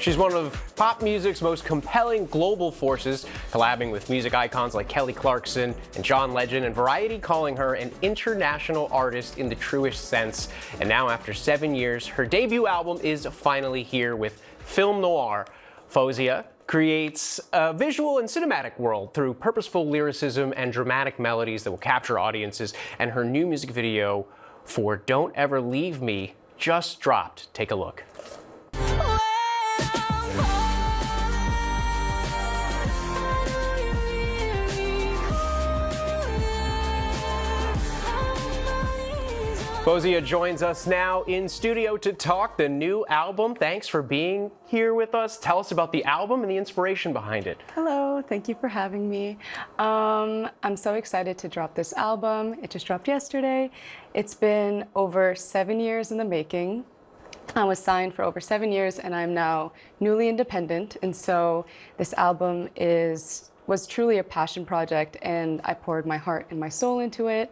She's one of pop music's most compelling global forces, collabing with music icons like Kelly Clarkson and John Legend, and Variety calling her an international artist in the truest sense. And now, after 7 years, her debut album is finally here with Film Noir. Faouzia creates a visual and cinematic world through purposeful lyricism and dramatic melodies that will capture audiences, and her new music video for Don't Ever Leave Me just dropped. Take a look. Faouzia joins us now in studio to talk the new album. Thanks for being here with us. Tell us about the album and the inspiration behind it. Hello, thank you for having me. I'm so excited to drop this album. It just dropped yesterday. It's been over 7 years in the making. I was signed for over 7 years and I'm now newly independent. And so this album was truly a passion project, and I poured my heart and my soul into it.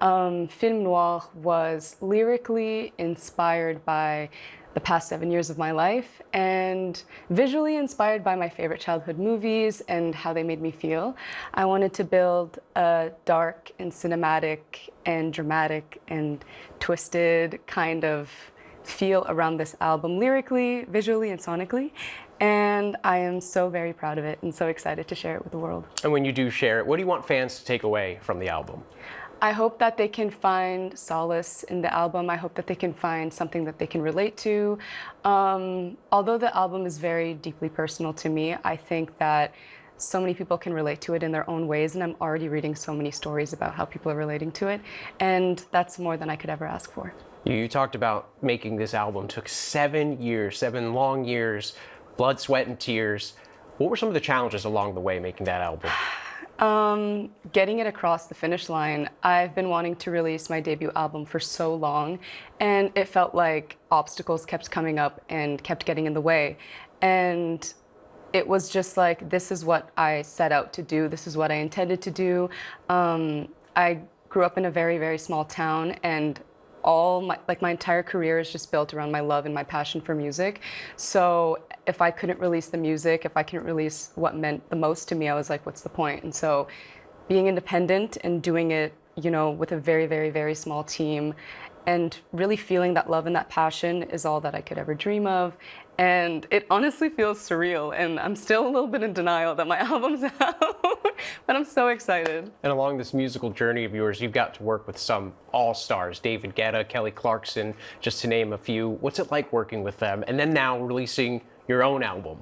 Film Noir was lyrically inspired by the past 7 years of my life and visually inspired by my favorite childhood movies and how they made me feel. I wanted to build a dark and cinematic and dramatic and twisted kind of feel around this album, lyrically, visually, and sonically. And I am so very proud of it and so excited to share it with the world. And when you do share it, what do you want fans to take away from the album? I hope that they can find solace in the album. I hope that they can find something that they can relate to. Although the album is very deeply personal to me, I think that so many people can relate to it in their own ways, and I'm already reading so many stories about how people are relating to it, and that's more than I could ever ask for. You talked about making this album took 7 years, 7 long years, blood, sweat, and tears. What were some of the challenges along the way making that album? Getting it across the finish line. I've been wanting to release my debut album for so long, and it felt like obstacles kept coming up and kept getting in the way. And it was just like, this is what I set out to do. This is what I intended to do. I grew up in a very, very small town, and my entire career is just built around my love and my passion for music. So if I couldn't release the music, if I couldn't release what meant the most to me, I was like, what's the point? And so being independent and doing it, you know, with a very, very, very small team and really feeling that love and that passion is all that I could ever dream of. And it honestly feels surreal, and I'm still a little bit in denial that my album's out, but I'm so excited. And along this musical journey of yours, you've got to work with some all-stars, David Guetta, Kelly Clarkson, just to name a few. What's it like working with them? And then now releasing your own album?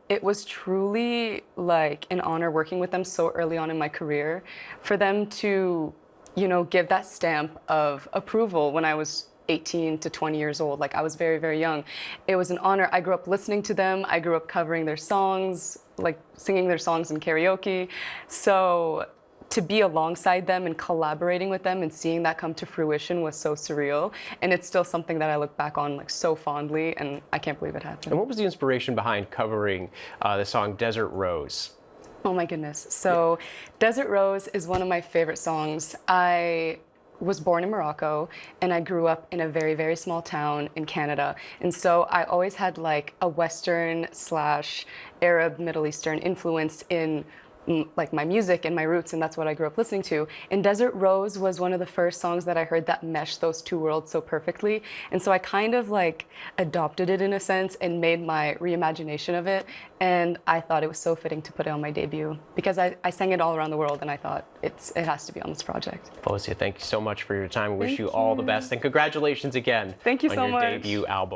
It was truly like an honor working with them so early on in my career. For them to, you know, give that stamp of approval when I was 18 to 20 years old. Like, I was very, very young. It was an honor. I grew up listening to them. I grew up covering their songs, like singing their songs in karaoke. So to be alongside them and collaborating with them and seeing that come to fruition was so surreal. And it's still something that I look back on like so fondly, and I can't believe it happened. And what was the inspiration behind covering the song Desert Rose? Oh my goodness. So Desert Rose is one of my favorite songs. I was born in Morocco, and I grew up in a very, very small town in Canada. And so I always had like a Western / Arab, Middle Eastern influence in like my music and my roots, and that's what I grew up listening to. And Desert Rose was one of the first songs that I heard that meshed those two worlds so perfectly. And so I kind of like adopted it in a sense and made my reimagination of it. And I thought it was so fitting to put it on my debut because I sang it all around the world, and I thought it has to be on this project. Faouzia, thank you so much for your time. We wish you all the best, and congratulations again on your much. Debut album.